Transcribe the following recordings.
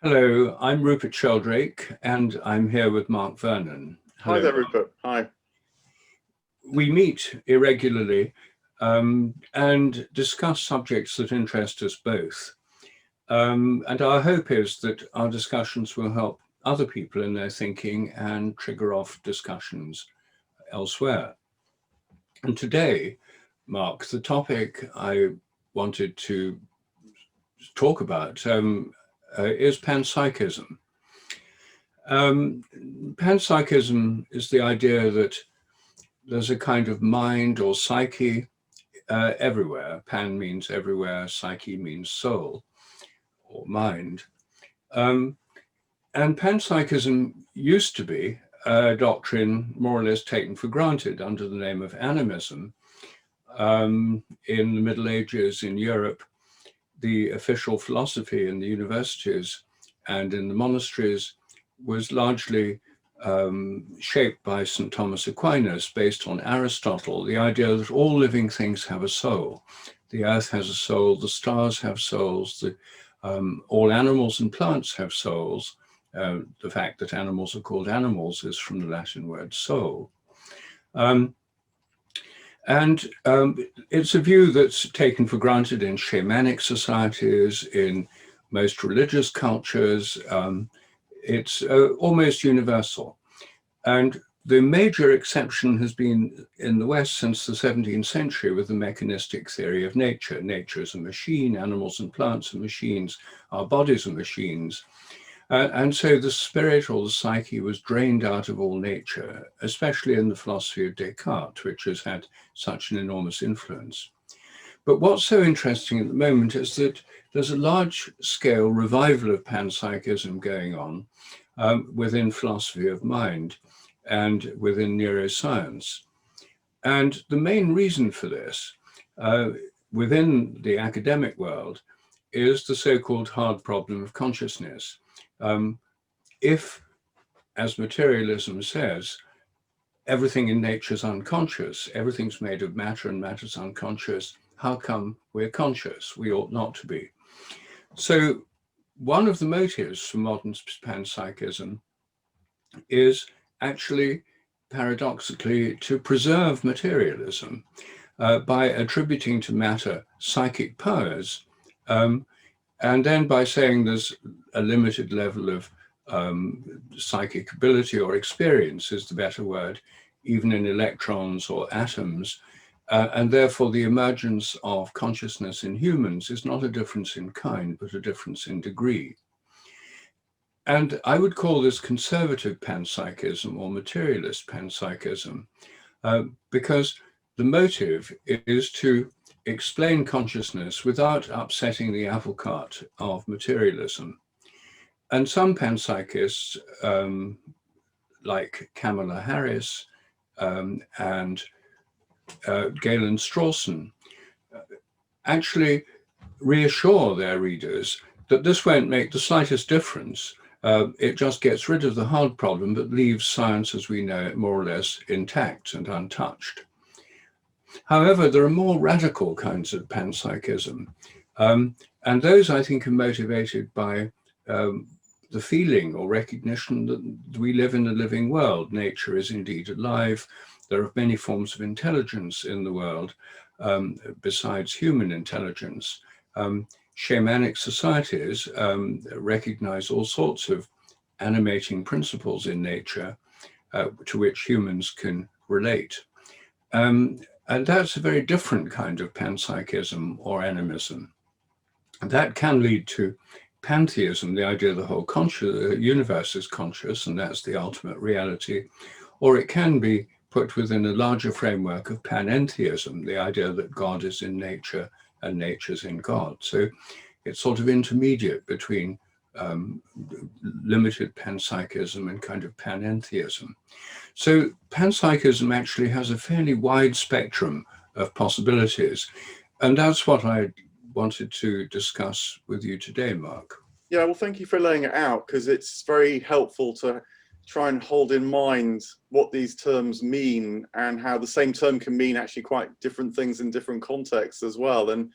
Hello, I'm Rupert Sheldrake, and I'm here with Mark Vernon. Hi Hello, there, Mark. Rupert. Hi. We meet irregularly and discuss subjects that interest us both. And our hope is that our discussions will help other people in their thinking and trigger off discussions elsewhere. And today, Mark, the topic I wanted to talk about is panpsychism. Um, Panpsychism is the idea that there's a kind of mind or psyche everywhere. Pan means everywhere, psyche means soul or mind. Um, and panpsychism used to be a doctrine more or less taken for granted under the name of animism. In the Middle Ages in Europe, the official philosophy in the universities and in the monasteries was largely shaped by St. Thomas Aquinas, based on Aristotle, the idea that all living things have a soul. The earth has a soul, the stars have souls, all animals and plants have souls. The fact that animals are called animals is from the Latin word soul. Um, and it's a view that's taken for granted in shamanic societies, in most religious cultures. It's almost universal. And the major exception has been in the West since the 17th century with the mechanistic theory of nature. Nature is a machine, animals and plants are machines, our bodies are machines. And so the spirit or the psyche was drained out of all nature, especially in the philosophy of Descartes, which has had such an enormous influence. But what's so interesting at the moment is that there's a large-scale revival of panpsychism going on within philosophy of mind and within neuroscience. And the main reason for this within the academic world is the so-called hard problem of consciousness. Um, if, as materialism says, everything in nature is unconscious, everything's made of matter and matter's unconscious, how come we're conscious? We ought not to be. So one of the motives for modern panpsychism is actually paradoxically to preserve materialism by attributing to matter psychic powers, and then by saying there's a limited level of psychic ability or experience is the better word, even in electrons or atoms. And therefore, the emergence of consciousness in humans is not a difference in kind, but a difference in degree. And I would call this conservative panpsychism or materialist panpsychism, because the motive is to explain consciousness without upsetting the apple cart of materialism. And some panpsychists, like Kamala Harris and Galen Strawson, actually reassure their readers that this won't make the slightest difference. It just gets rid of the hard problem, but leaves science as we know it more or less intact and untouched. However, there are more radical kinds of panpsychism, and those I think are motivated by the feeling or recognition that we live in a living world. Nature is indeed alive. There are many forms of intelligence in the world besides human intelligence. Shamanic societies recognize all sorts of animating principles in nature to which humans can relate. And that's a very different kind of panpsychism or animism. And that can lead to pantheism, the idea the whole universe is conscious and that's the ultimate reality, or it can be put within a larger framework of panentheism, the idea that God is in nature and nature's in God. So it's sort of intermediate between limited panpsychism and kind of panentheism. So panpsychism actually has a fairly wide spectrum of possibilities, and that's what I wanted to discuss with you today, Mark. Yeah, well, thank you for laying it out, because it's very helpful to try and hold in mind what these terms mean and how the same term can mean actually quite different things in different contexts as well. And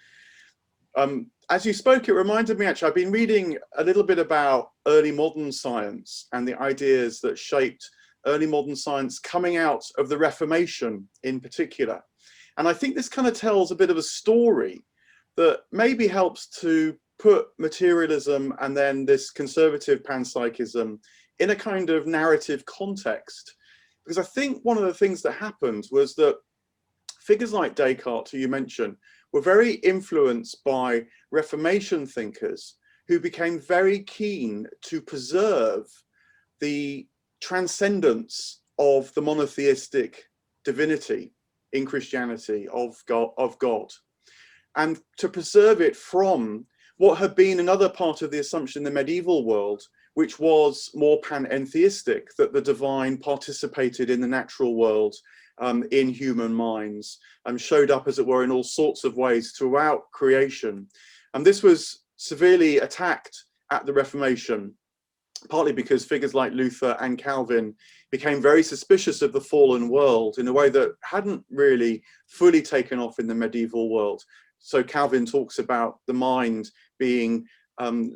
As you spoke, it reminded me, actually, I've been reading a little bit about early modern science and the ideas that shaped early modern science coming out of the Reformation in particular. And I think this kind of tells a bit of a story that maybe helps to put materialism and then this conservative panpsychism in a kind of narrative context. Because I think one of the things that happened was that figures like Descartes, who you mentioned, were very influenced by Reformation thinkers who became very keen to preserve the transcendence of the monotheistic divinity in Christianity of God, and to preserve it from what had been another part of the assumption in the medieval world, which was more panentheistic, that the divine participated in the natural world, in human minds, and showed up, as it were, in all sorts of ways throughout creation. And this was severely attacked at the Reformation, partly because figures like Luther and Calvin became very suspicious of the fallen world in a way that hadn't really fully taken off in the medieval world. So Calvin talks about the mind being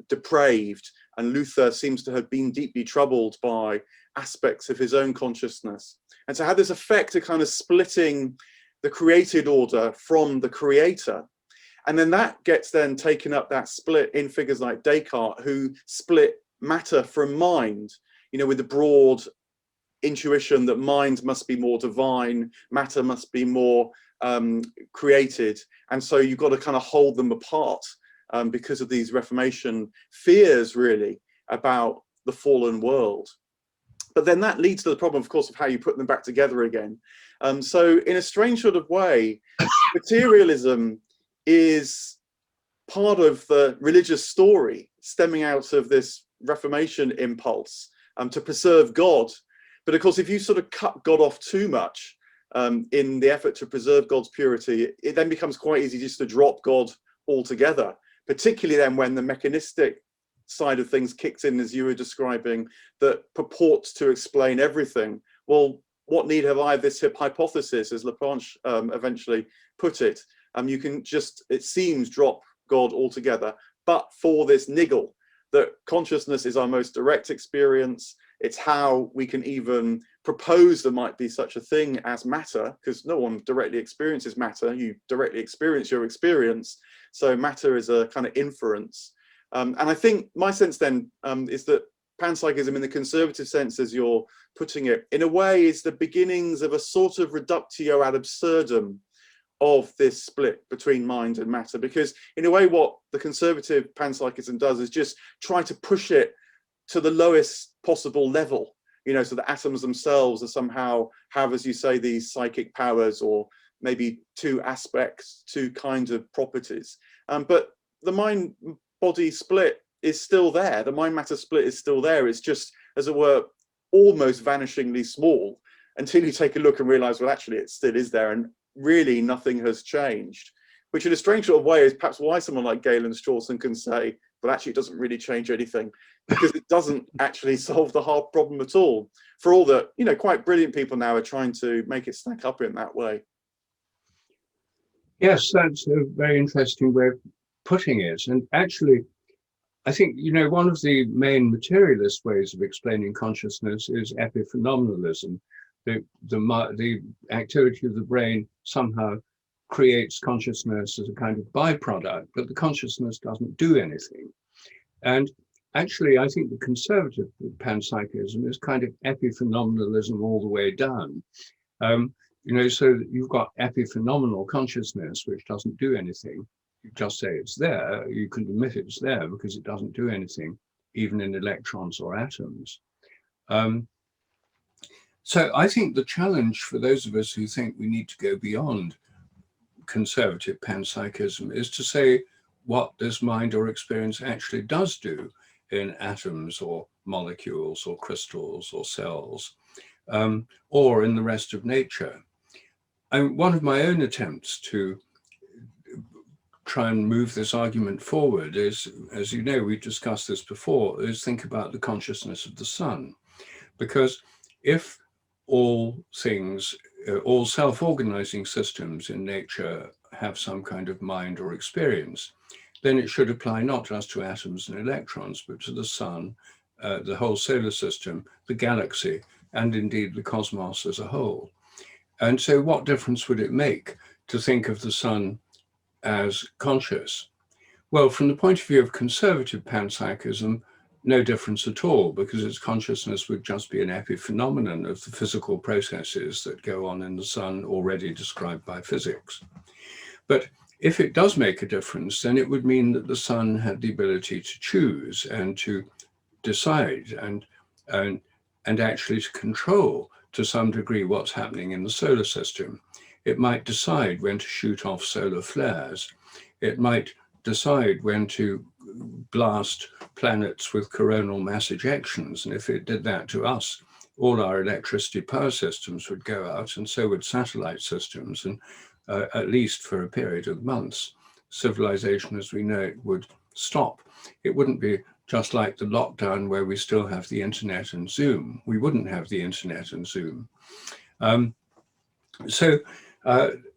depraved, and Luther seems to have been deeply troubled by aspects of his own consciousness. And to have this effect of kind of splitting the created order from the creator. And then that gets then taken up, that split, in figures like Descartes, who split matter from mind, you know, with the broad intuition that mind must be more divine, matter must be more created. And so you've got to kind of hold them apart because of these Reformation fears, really, about the fallen world. But then that leads to the problem, of course, of how you put them back together again. So in a strange sort of way, materialism is part of the religious story stemming out of this Reformation impulse to preserve God. But of course, if you sort of cut God off too much in the effort to preserve God's purity, it then becomes quite easy just to drop God altogether, particularly then when the mechanistic side of things kicks in, as you were describing, that purports to explain everything. Well, what need have I of this hypothesis, as Laplanche eventually put it? You can just, it seems, drop God altogether, but for this niggle, that consciousness is our most direct experience. It's how we can even propose there might be such a thing as matter, because no one directly experiences matter. You directly experience your experience. So matter is a kind of inference. And I think my sense then is that panpsychism, in the conservative sense, as you're putting it, in a way is the beginnings of a sort of reductio ad absurdum of this split between mind and matter. Because in a way, what the conservative panpsychism does is just try to push it to the lowest possible level, you know, so the atoms themselves are somehow have, as you say, these psychic powers, or maybe two aspects, two kinds of properties. But the mind-body split is still there. The mind-matter split is still there. It's just, as it were, almost vanishingly small until you take a look and realize, well, actually, it still is there, and really nothing has changed. Which in a strange sort of way is perhaps why someone like Galen Strawson can say, but actually it doesn't really change anything, because it doesn't actually solve the hard problem at all. For all that, you know, quite brilliant people now are trying to make it stack up in that way. Yes, that's a very interesting way of putting it. And actually, I think, you know, one of the main materialist ways of explaining consciousness is Epi Phenomenalism. The activity of the brain somehow creates consciousness as a kind of byproduct, but the consciousness doesn't do anything. And actually, I think the conservative panpsychism is kind of epiphenomenalism all the way down. You know, so you've got epiphenomenal consciousness, which doesn't do anything. You just say it's there. You can admit it's there because it doesn't do anything, even in electrons or atoms. So I think the challenge for those of us who think we need to go beyond conservative panpsychism is to say what this mind or experience actually does do in atoms or molecules or crystals or cells, or in the rest of nature. And one of my own attempts to try and move this argument forward is, as you know, we've discussed this before, is think about the consciousness of the sun. Because if all things, all self-organizing systems in nature have some kind of mind or experience, then it should apply not just to atoms and electrons, but to the sun, the whole solar system, the galaxy, and indeed the cosmos as a whole. And so what difference would it make to think of the sun as conscious? Well, from the point of view of conservative panpsychism, no difference at all, because its consciousness would just be an epi phenomenon of the physical processes that go on in the sun already described by physics. But if it does make a difference, then it would mean that the sun had the ability to choose and to decide and actually to control to some degree what's happening in the solar system. It might decide when to shoot off solar flares. It might decide when to blast planets with coronal mass ejections. And if it did that to us, all our electricity power systems would go out, and so would satellite systems. And at least for a period of months, civilization as we know it would stop. It wouldn't be just like the lockdown where we still have the internet and Zoom. We wouldn't have the internet and Zoom. So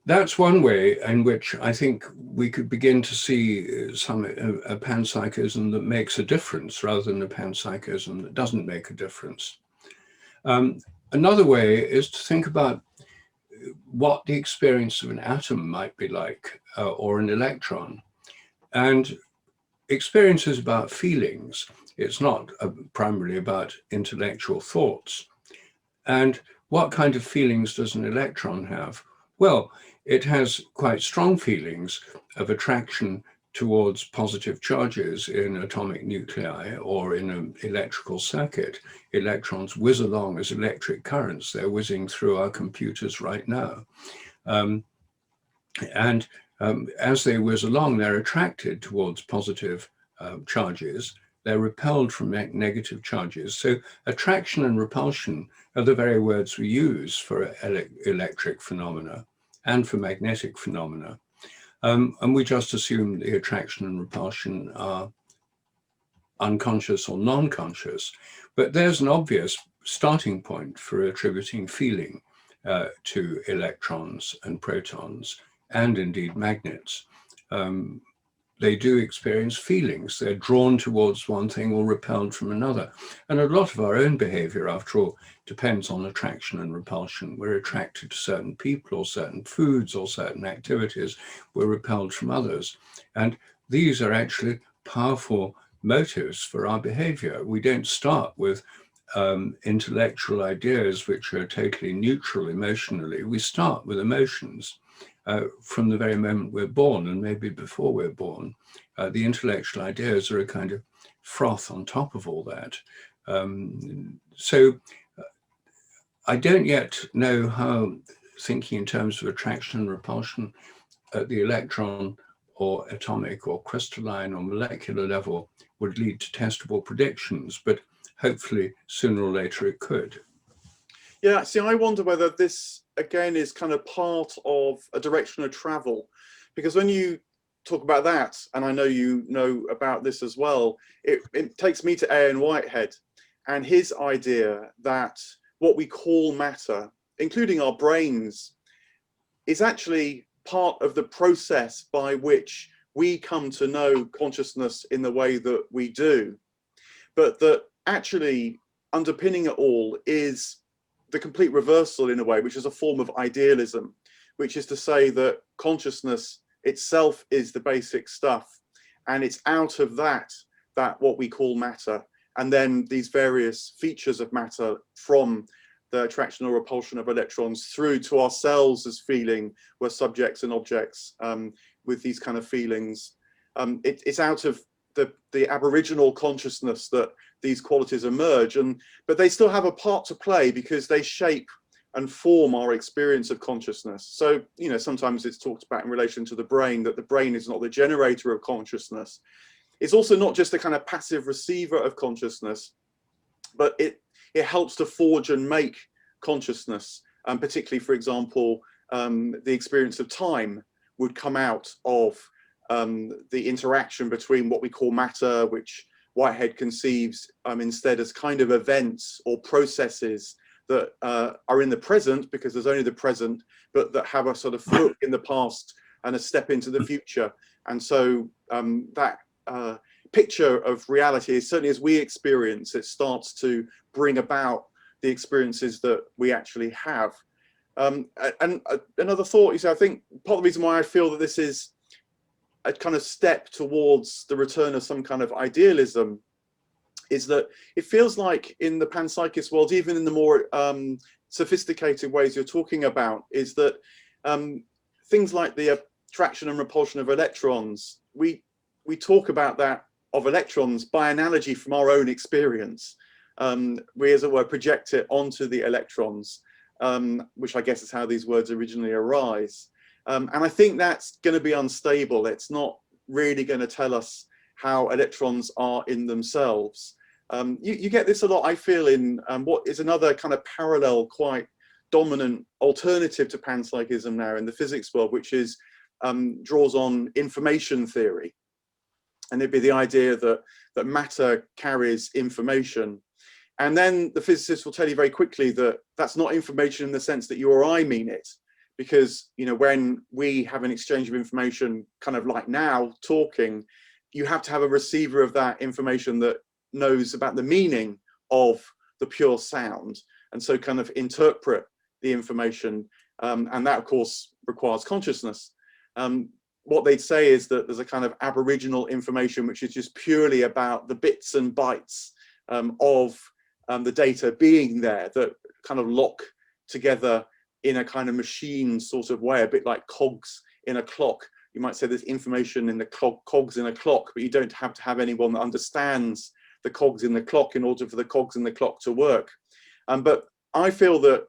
that's one way in which I think we could begin to see a panpsychism that makes a difference rather than a panpsychism that doesn't make a difference. Another way is to think about what the experience of an atom might be like, or an electron. And experience is about feelings. It's not primarily about intellectual thoughts. And what kind of feelings does an electron have? Well, it has quite strong feelings of attraction towards positive charges in atomic nuclei or in an electrical circuit. Electrons whiz along as electric currents. They're whizzing through our computers right now. As they whiz along, they're attracted towards positive charges. They're repelled from negative charges. So attraction and repulsion are the very words we use for electric phenomena and for magnetic phenomena. And we just assume the attraction and repulsion are unconscious or non-conscious. But there's an obvious starting point for attributing feeling to electrons and protons, and indeed magnets. They do experience feelings. They're drawn towards one thing or repelled from another. And a lot of our own behavior, after all, depends on attraction and repulsion. We're attracted to certain people or certain foods or certain activities. We're repelled from others. And these are actually powerful motives for our behavior. We don't start with intellectual ideas which are totally neutral emotionally. We start with emotions. From the very moment we're born, and maybe before we're born, the intellectual ideas are a kind of froth on top of all that. So I don't yet know how thinking in terms of attraction and repulsion at the electron or atomic or crystalline or molecular level would lead to testable predictions, but hopefully sooner or later it could. Yeah, see, I wonder whether this, again, is kind of part of a direction of travel. Because when you talk about that, and I know you know about this as well, it takes me to AN Whitehead and his idea that what we call matter, including our brains, is actually part of the process by which we come to know consciousness in the way that we do. But that actually underpinning it all is the complete reversal, in a way, which is a form of idealism, which is to say that consciousness itself is the basic stuff, and it's out of that what we call matter, and then these various features of matter, from the attraction or repulsion of electrons through to ourselves as feeling, we're subjects and objects with these kind of feelings. It's out of the aboriginal consciousness that these qualities emerge, but they still have a part to play because they shape and form our experience of consciousness. So, you know, sometimes it's talked about in relation to the brain, that the brain is not the generator of consciousness. It's also not just a kind of passive receiver of consciousness, but it helps to forge and make consciousness. Particularly, for example, the experience of time would come out of the interaction between what we call matter, which Whitehead conceives instead as kind of events or processes that are in the present, because there's only the present, but that have a sort of foot in the past and a step into the future. And so that picture of reality is certainly, as we experience, it starts to bring about the experiences that we actually have. And another thought is, I think part of the reason why I feel that this is a kind of step towards the return of some kind of idealism is that it feels like in the panpsychist world, even in the more sophisticated ways you're talking about, is that things like the attraction and repulsion of electrons, we talk about that of electrons by analogy from our own experience. We, as it were, project it onto the electrons, which I guess is how these words originally arise. And I think that's going to be unstable. It's not really going to tell us how electrons are in themselves. You get this a lot, I feel, in what is another kind of parallel, quite dominant alternative to panpsychism now in the physics world, which is draws on information theory. And it'd be the idea that matter carries information. And then the physicists will tell you very quickly that that's not information in the sense that you or I mean it. Because, you know, when we have an exchange of information, kind of like now talking, you have to have a receiver of that information that knows about the meaning of the pure sound, and so kind of interpret the information. And that, of course, requires consciousness. What they'd say is that there's a kind of aboriginal information which is just purely about the bits and bytes of the data being there, that kind of lock together in a kind of machine sort of way, a bit like cogs in a clock. You might say there's information in the cogs in a clock, but you don't have to have anyone that understands the cogs in the clock in order for the cogs in the clock to work. But I feel that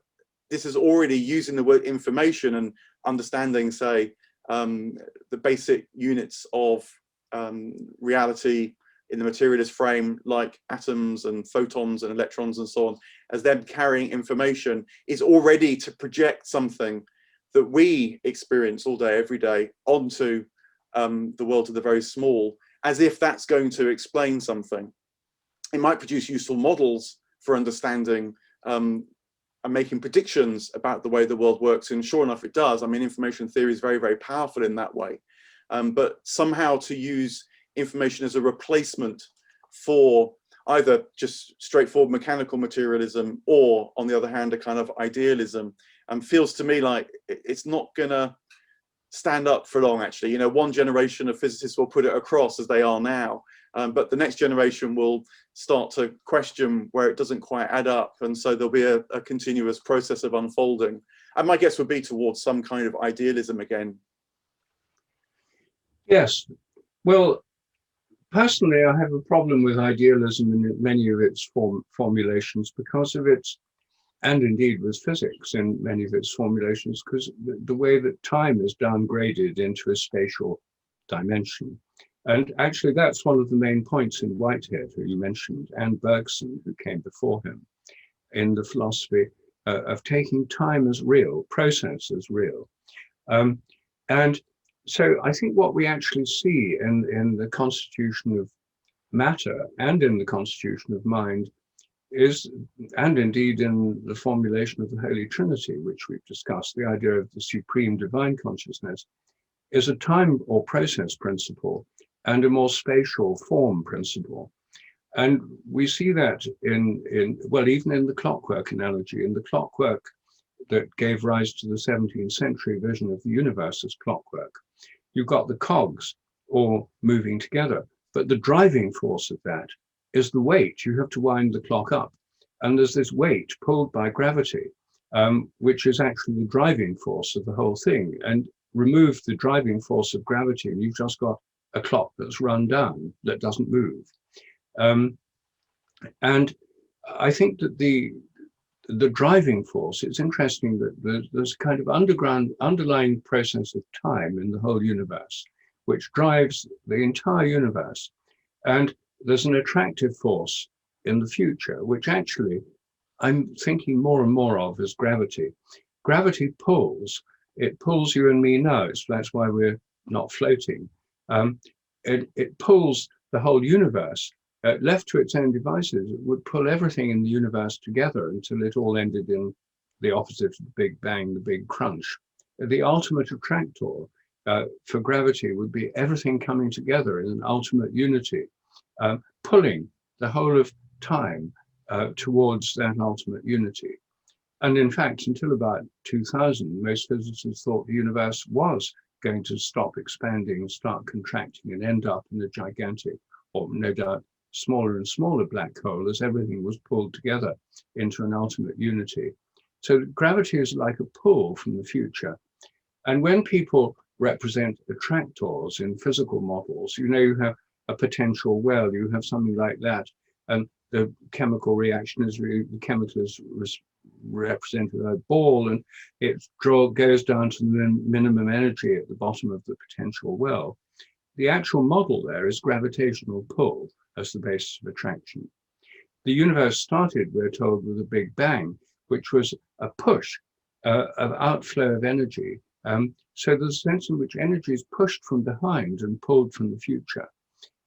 this is already using the word information and understanding, say, the basic units of reality in the materialist frame, like atoms and photons and electrons and so on, as them carrying information, is already to project something that we experience all day, every day, onto the world of the very small, as if that's going to explain something. It might produce useful models for understanding and making predictions about the way the world works, and sure enough it does. I mean, information theory is very, very powerful in that way. But somehow to use information as a replacement for either just straightforward mechanical materialism, or on the other hand, a kind of idealism, feels to me like it's not gonna stand up for long, actually. You know, one generation of physicists will put it across as they are now, but the next generation will start to question where it doesn't quite add up, and so there'll be a continuous process of unfolding. And my guess would be towards some kind of idealism again. Yes. Well, personally, I have a problem with idealism in many of its formulations because of its, and indeed with physics in many of its formulations, because the way that time is downgraded into a spatial dimension. And actually, that's one of the main points in Whitehead, who you mentioned, and Bergson, who came before him, in the philosophy of taking time as real, process as real. And so I think what we actually see in the constitution of matter and in the constitution of mind is, and indeed in the formulation of the Holy Trinity, which we've discussed, the idea of the supreme divine consciousness, is a time or process principle and a more spatial form principle. And we see that well, even in the clockwork analogy, in the clockwork that gave rise to the 17th century vision of the universe as clockwork. You've got the cogs all moving together, but the driving force of that is the weight. You have to wind the clock up, and there's this weight pulled by gravity, which is actually the driving force of the whole thing. And remove the driving force of gravity, and you've just got a clock that's run down, that doesn't move. And I think that the driving force, it's interesting that there's a kind of underlying process of time in the whole universe, which drives the entire universe. And there's an attractive force in the future, which actually I'm thinking more and more of as gravity. Gravity pulls, it pulls you and me now, so that's why we're not floating. It pulls the whole universe. Left to its own devices, it would pull everything in the universe together until it all ended in the opposite of the Big Bang, the Big Crunch. The ultimate attractor for gravity would be everything coming together in an ultimate unity, pulling the whole of time towards that ultimate unity. And in fact, until about 2000, most physicists thought the universe was going to stop expanding, start contracting, and end up in a gigantic, or no doubt smaller and smaller black hole as everything was pulled together into an ultimate unity. So gravity is like a pull from the future. And when people represent attractors in physical models, you have a potential well, you have something like that, and the chemical reaction is the chemical is represented by a ball, and it goes down to the minimum energy at the bottom of the potential well. The actual model there is gravitational pull as the basis of attraction. The universe started, we're told, with a Big Bang, which was a push, of outflow of energy. So there's a sense in which energy is pushed from behind and pulled from the future.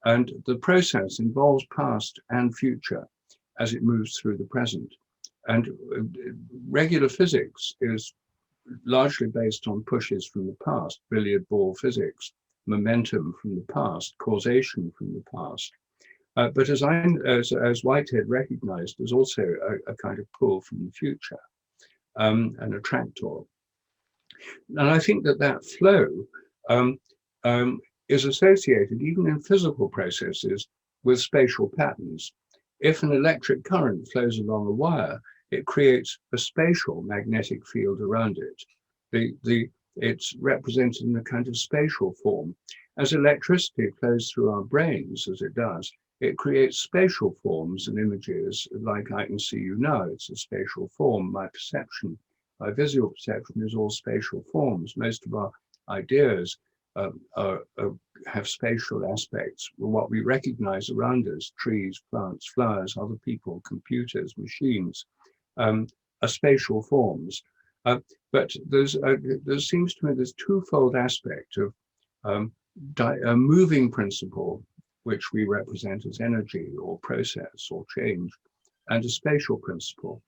And the process involves past and future as it moves through the present. And regular physics is largely based on pushes from the past, billiard ball physics, momentum from the past, causation from the past. But as Whitehead recognized, there's also a kind of pull from the future, an attractor. And I think that flow is associated, even in physical processes, with spatial patterns. If an electric current flows along a wire, it creates a spatial magnetic field around it. It's represented in a kind of spatial form. As electricity flows through our brains, as it does, it creates spatial forms and images, like I can see you now. It's a spatial form. My perception, my visual perception is all spatial forms. Most of our ideas have spatial aspects. What we recognize around us, trees, plants, flowers, other people, computers, machines, are spatial forms. But there seems to me this twofold aspect of a moving principle, which we represent as energy or process or change, and a spatial principle.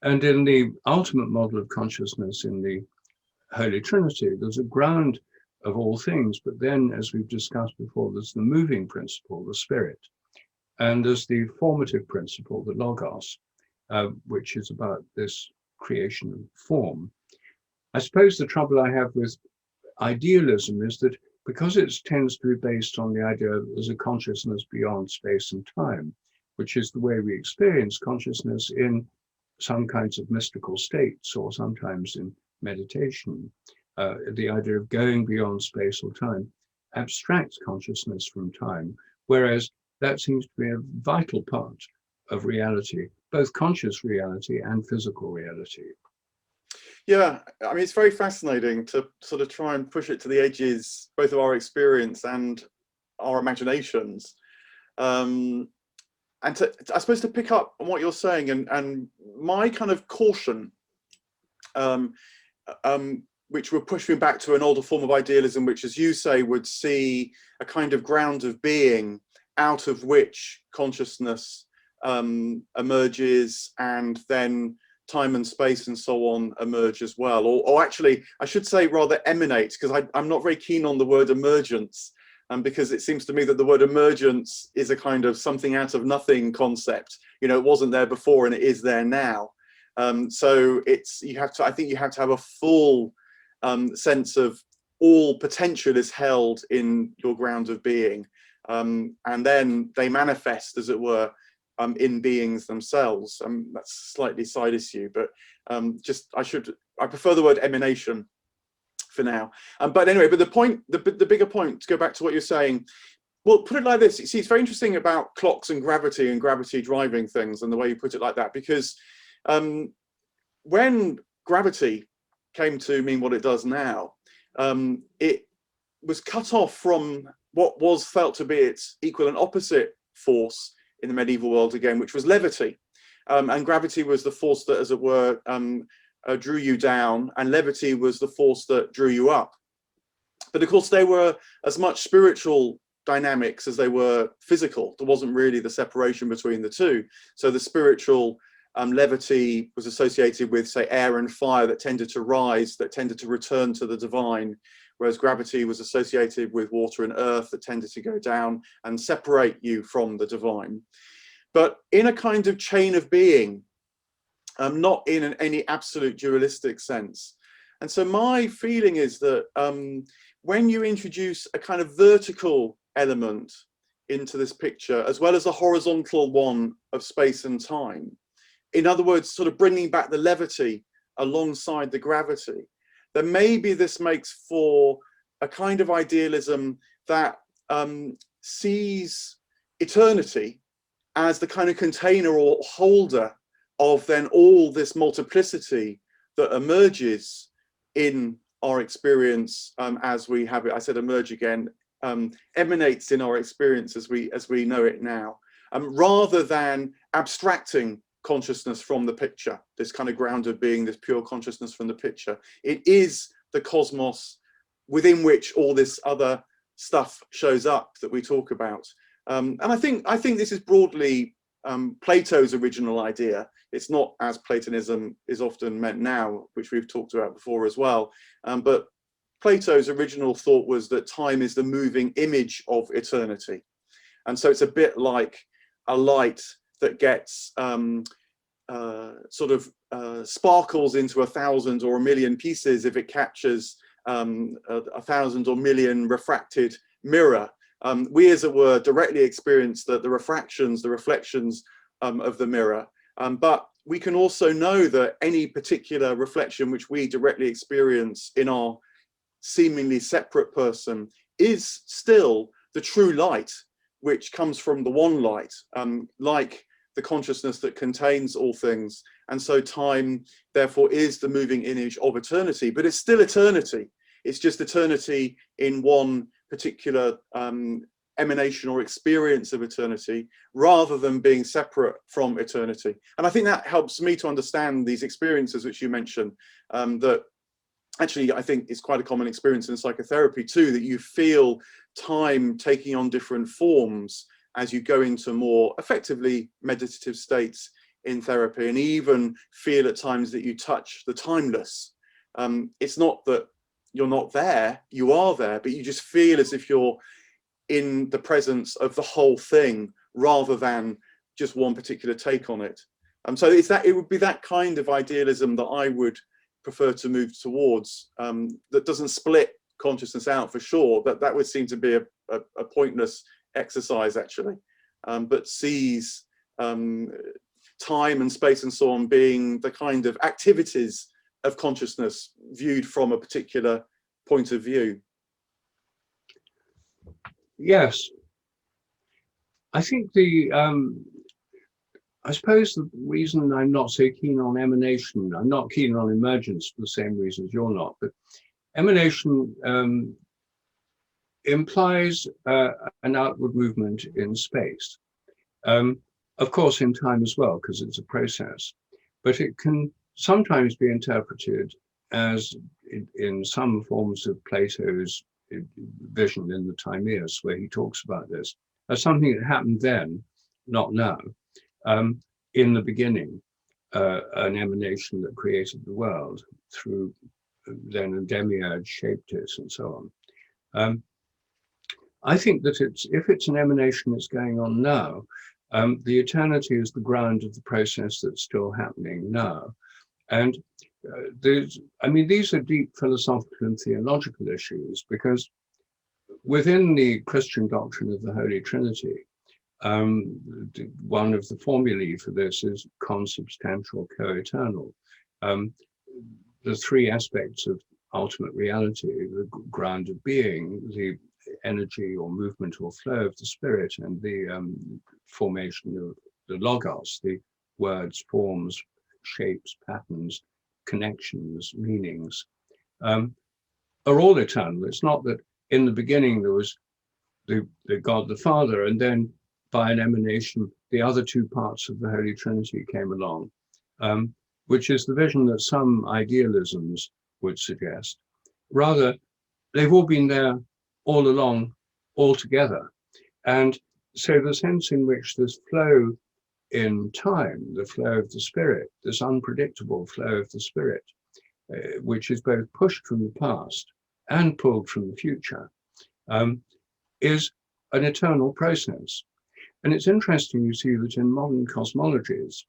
And in the ultimate model of consciousness in the Holy Trinity, there's a ground of all things, but then, as we've discussed before, there's the moving principle, the spirit, and there's the formative principle, the logos, which is about this creation of form. I suppose the trouble I have with idealism is that because it tends to be based on the idea that there's a consciousness beyond space and time, which is the way we experience consciousness in some kinds of mystical states or sometimes in meditation, the idea of going beyond space or time abstracts consciousness from time, whereas that seems to be a vital part of reality, both conscious reality and physical reality. Yeah, I mean, it's very fascinating to sort of try and push it to the edges, both of our experience and our imaginations. And I suppose to pick up on what you're saying, and my kind of caution, which would push me back to an older form of idealism, which, as you say, would see a kind of ground of being out of which consciousness emerges, and then time and space and so on emerge as well. Or actually, I should say rather emanates, because I'm not very keen on the word emergence, because it seems to me that the word emergence is a kind of something out of nothing concept. It wasn't there before and it is there now. So I think you have to have a full sense of all potential is held in your ground of being. And then they manifest, as it were, in beings themselves. That's a slightly side issue, but I prefer the word emanation for now. But anyway, but the bigger point, to go back to what you're saying, well, put it like this. See, it's very interesting about clocks and gravity driving things, and the way you put it like that, because when gravity came to mean what it does now, it was cut off from what was felt to be its equal and opposite force in the medieval world again, which was levity. And gravity was the force that, as it were, drew you down, and levity was the force that drew you up. But of course, they were as much spiritual dynamics as they were physical. There wasn't really the separation between the two. So the spiritual levity was associated with, say, air and fire that tended to rise, that tended to return to the divine, whereas gravity was associated with water and earth that tended to go down and separate you from the divine. But in a kind of chain of being, not in any absolute dualistic sense. And so my feeling is that when you introduce a kind of vertical element into this picture, as well as a horizontal one of space and time, in other words, sort of bringing back the levity alongside the gravity, then maybe this makes for a kind of idealism that sees eternity as the kind of container or holder of then all this multiplicity that emerges in our experience as we have it. I said emerge again, emanates in our experience as we know it now, rather than abstracting consciousness from the picture, this kind of grounded being, this pure consciousness from the picture. It is the cosmos within which all this other stuff shows up that we talk about. And I think this is broadly Plato's original idea. It's not as Platonism is often meant now, which we've talked about before as well. But Plato's original thought was that time is the moving image of eternity. And so it's a bit like a light that gets sparkles into 1,000 or 1,000,000 pieces if it captures 1,000 or 1,000,000 refracted mirror. We, as it were, directly experience the refractions, the reflections of the mirror. But we can also know that any particular reflection which we directly experience in our seemingly separate person is still the true light, which comes from the one light, like the consciousness that contains all things. And so time, therefore, is the moving image of eternity, but it's still eternity. It's just eternity in one particular emanation or experience of eternity, rather than being separate from eternity. And I think that helps me to understand these experiences which you mentioned, that actually I think it's quite a common experience in psychotherapy too, that you feel time taking on different forms as you go into more effectively meditative states in therapy, and even feel at times that you touch the timeless. It's not that you're not there, you are there, but you just feel as if you're in the presence of the whole thing rather than just one particular take on it. So it's that, it would be that kind of idealism that I would prefer to move towards, that doesn't split consciousness out for sure, but that would seem to be a pointless exercise actually, but sees time and space and so on being the kind of activities of consciousness viewed from a particular point of view. Yes, I think I suppose the reason I'm not so keen on emanation, I'm not keen on emergence for the same reasons you're not, but emanation implies an outward movement in space. Of course, in time as well, because it's a process, but it can sometimes be interpreted as, in some forms of Plato's vision in the Timaeus, where he talks about this, as something that happened then, not now, in the beginning, an emanation that created the world through then a demiurge shaped it and so on. I think that if it's an emanation that's going on now, the eternity is the ground of the process that's still happening now. And these are deep philosophical and theological issues, because within the Christian doctrine of the Holy Trinity, one of the formulae for this is consubstantial, co-eternal. The three aspects of ultimate reality, the ground of being, the energy or movement or flow of the spirit, and the formation of the logos, the words, forms, shapes, patterns, connections, meanings, are all eternal. It's not that in the beginning there was the God the Father, and then by an emanation the other two parts of the Holy Trinity came along, which is the vision that some idealisms would suggest. Rather, they've all been there all along, all together. And so the sense in which this flow in time, the flow of the spirit, this unpredictable flow of the spirit, which is both pushed from the past and pulled from the future, is an eternal process. And it's interesting, you see, that in modern cosmologies,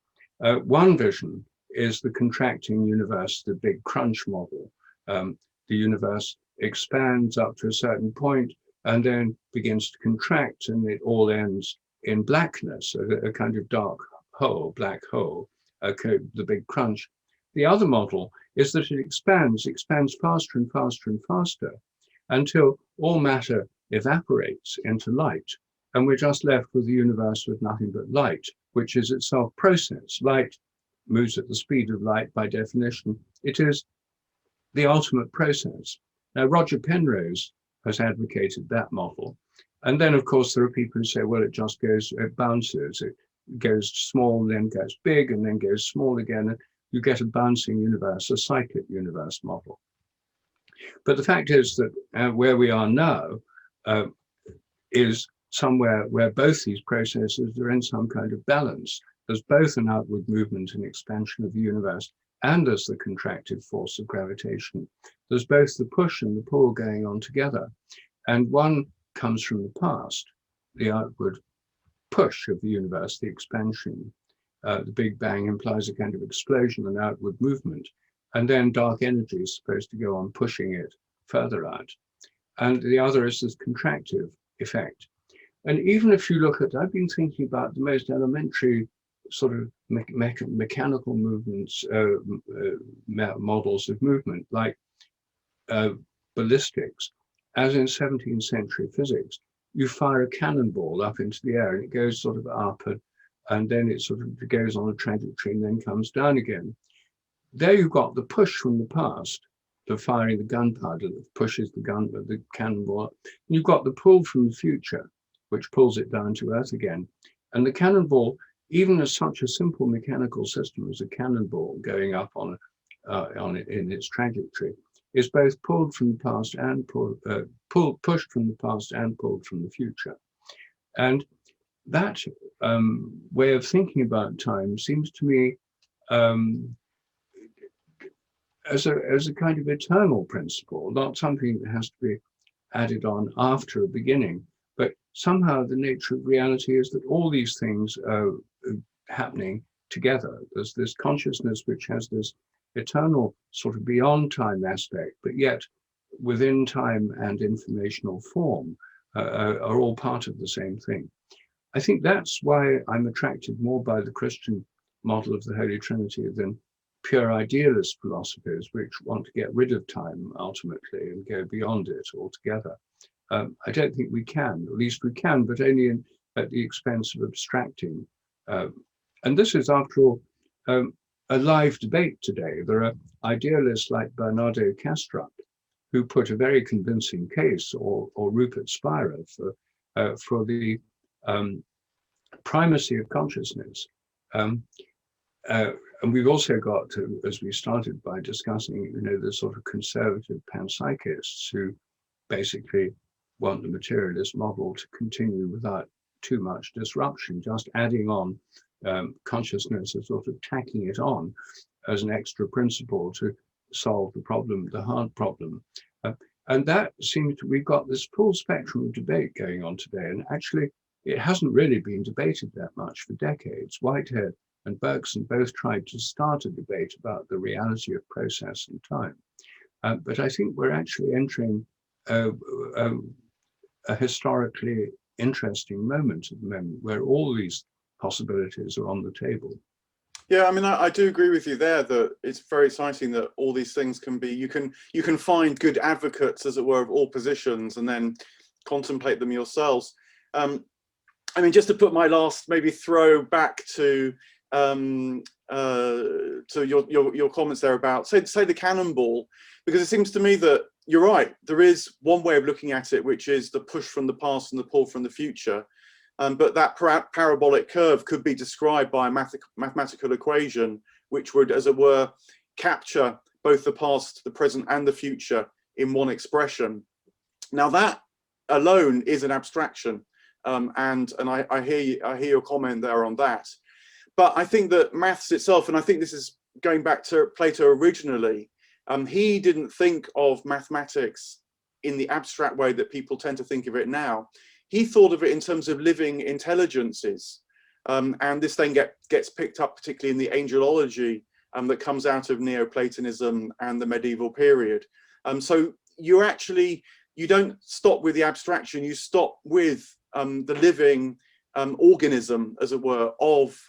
one vision is the contracting universe, the big crunch model. The universe expands up to a certain point and then begins to contract, and it all ends in blackness, a kind of dark hole, black hole, the big crunch. The other model is that it expands faster and faster and faster until all matter evaporates into light. And we're just left with the universe with nothing but light, which is itself process. Light moves at the speed of light by definition. It is the ultimate process. Now, Roger Penrose has advocated that model. And then, of course, there are people who say, well, it just goes, it bounces. It goes small, then goes big, and then goes small again. And you get a bouncing universe, a cyclic universe model. But the fact is that where we are now is somewhere where both these processes are in some kind of balance. There's both an outward movement and expansion of the universe, and there's the contractive force of gravitation. There's both the push and the pull going on together. And one comes from the past, the outward push of the universe, the expansion. The Big Bang implies a kind of explosion and outward movement. And then dark energy is supposed to go on pushing it further out. And the other is this contractive effect. And even if you look at, I've been thinking about the most elementary sort of mechanical movements, models of movement, like ballistics, as in 17th century physics. You fire a cannonball up into the air and it goes sort of up, and then it sort of goes on a trajectory and then comes down again. There you've got the push from the past, the firing the gunpowder that pushes the cannonball up. And you've got the pull from the future, which pulls it down to earth again. And the cannonball, even as such a simple mechanical system as a cannonball going up on it in its trajectory, is both pulled from the past and pushed from the past and pulled from the future. And that way of thinking about time seems to me as a kind of eternal principle, not something that has to be added on after a beginning, but somehow the nature of reality is that all these things are happening together. There's this consciousness which has this eternal sort of beyond time aspect, but yet within time and informational form are all part of the same thing. I think that's why I'm attracted more by the Christian model of the Holy Trinity than pure idealist philosophies, which want to get rid of time ultimately and go beyond it altogether. I don't think we can, at least we can, but only at the expense of abstracting. And this is, after all, a live debate today. There are idealists like Bernardo Kastrup, who put a very convincing case, or Rupert Spira, for the primacy of consciousness. And we've also got to, as we started by discussing, the sort of conservative panpsychists who basically want the materialist model to continue without too much disruption, just adding on consciousness and sort of tacking it on as an extra principle to solve the problem, the hard problem. And that seems to, we've got this full spectrum of debate going on today. And actually, it hasn't really been debated that much for decades. Whitehead and Bergson both tried to start a debate about the reality of process and time. But I think we're actually entering a historically interesting moment at the moment where all these possibilities are on the table. Yeah, I mean, I do agree with you there that it's very exciting that all these things can be, you can find good advocates, as it were, of all positions and then contemplate them yourselves. I mean, just to put my last maybe throw back to your comments there about say the cannonball, because it seems to me that you're right. There is one way of looking at it, which is the push from the past and the pull from the future. But that parabolic curve could be described by a mathematical equation, which would, as it were, capture both the past, the present, and the future in one expression. Now, that alone is an abstraction, and I hear your comment there on that. But I think that maths itself, and I think this is going back to Plato originally, he didn't think of mathematics in the abstract way that people tend to think of it now. He thought of it in terms of living intelligences. And this then gets picked up particularly in the angelology that comes out of Neoplatonism and the medieval period. So you don't stop with the abstraction, you stop with the living organism, as it were, of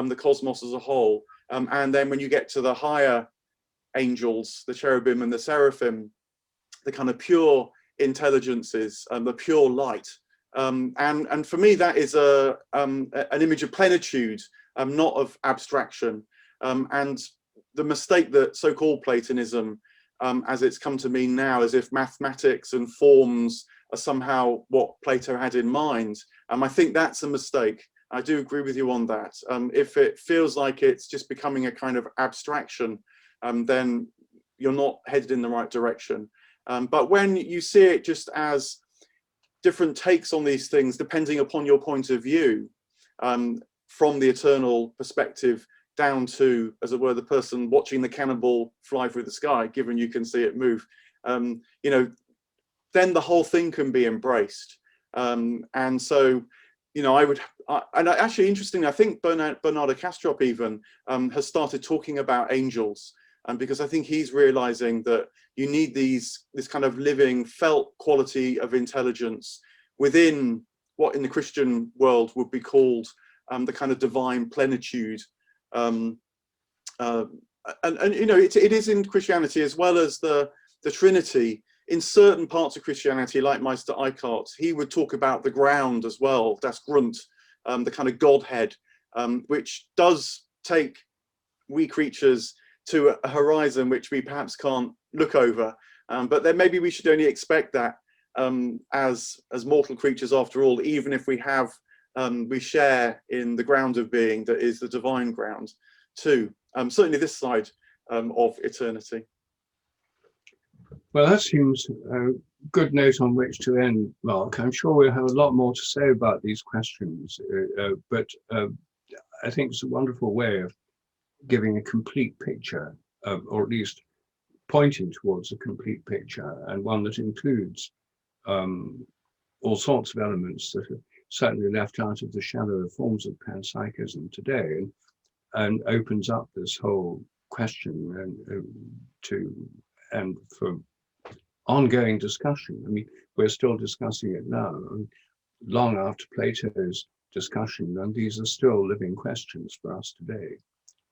the cosmos as a whole. And then when you get to the higher angels, the cherubim and the seraphim, the kind of pure intelligences, the pure light. And for me, that is an image of plenitude, not of abstraction. And the mistake that so-called Platonism, as it's come to mean now, as if mathematics and forms are somehow what Plato had in mind. I think that's a mistake. I do agree with you on that. If it feels like it's just becoming a kind of abstraction, then you're not headed in the right direction. But when you see it just as different takes on these things, depending upon your point of view, from the eternal perspective down to, as it were, the person watching the cannonball fly through the sky, given you can see it move, you know, then the whole thing can be embraced. And so, you know, and actually, interestingly, I think Bernardo Kastrup even has started talking about angels, because I think he's realizing that you need this kind of living, felt quality of intelligence within what in the Christian world would be called the kind of divine plenitude. And you know, it is in Christianity as well as the Trinity. In certain parts of Christianity, like Meister Eckhart, he would talk about the ground as well, das Grund, the kind of Godhead, which does take we creatures to a horizon which we perhaps can't look over. But then maybe we should only expect that as mortal creatures after all, even if we share in the ground of being that is the divine ground too. Certainly this side of eternity. Well, that seems a good note on which to end, Mark. I'm sure we'll have a lot more to say about these questions, but I think it's a wonderful way of giving a complete picture, or at least pointing towards a complete picture, and one that includes all sorts of elements that are certainly left out of the shallower forms of panpsychism today, and opens up this whole question and for ongoing discussion. I mean, we're still discussing it now, long after Plato's discussion, and these are still living questions for us today,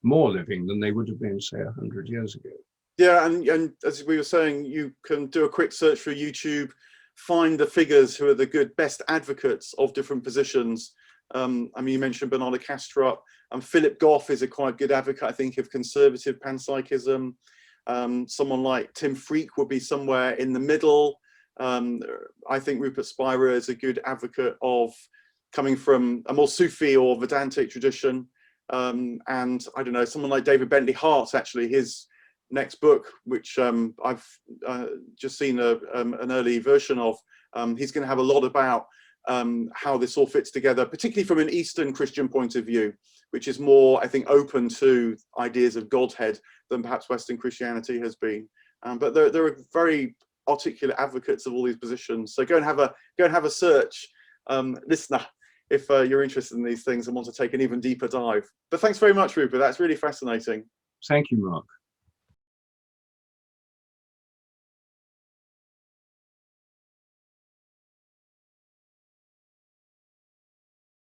more living than they would have been, say, 100 years ago. Yeah, and as we were saying, you can do a quick search for YouTube, find the figures who are the best advocates of different positions. I mean, you mentioned Bernardo Kastrup, and Philip Goff is a quite good advocate, I think, of conservative panpsychism. Someone like Tim Freke would be somewhere in the middle. I think Rupert Spira is a good advocate of coming from a more Sufi or Vedantic tradition. And I don't know, someone like David Bentley Hart, actually, his next book, which I've just seen an early version of, he's going to have a lot about how this all fits together, particularly from an Eastern Christian point of view, which is more, I think, open to ideas of Godhead than perhaps Western Christianity has been. But there are very articulate advocates of all these positions. So go and have a search, listener, if you're interested in these things and want to take an even deeper dive. But thanks very much, Rupert. That's really fascinating. Thank you, Mark.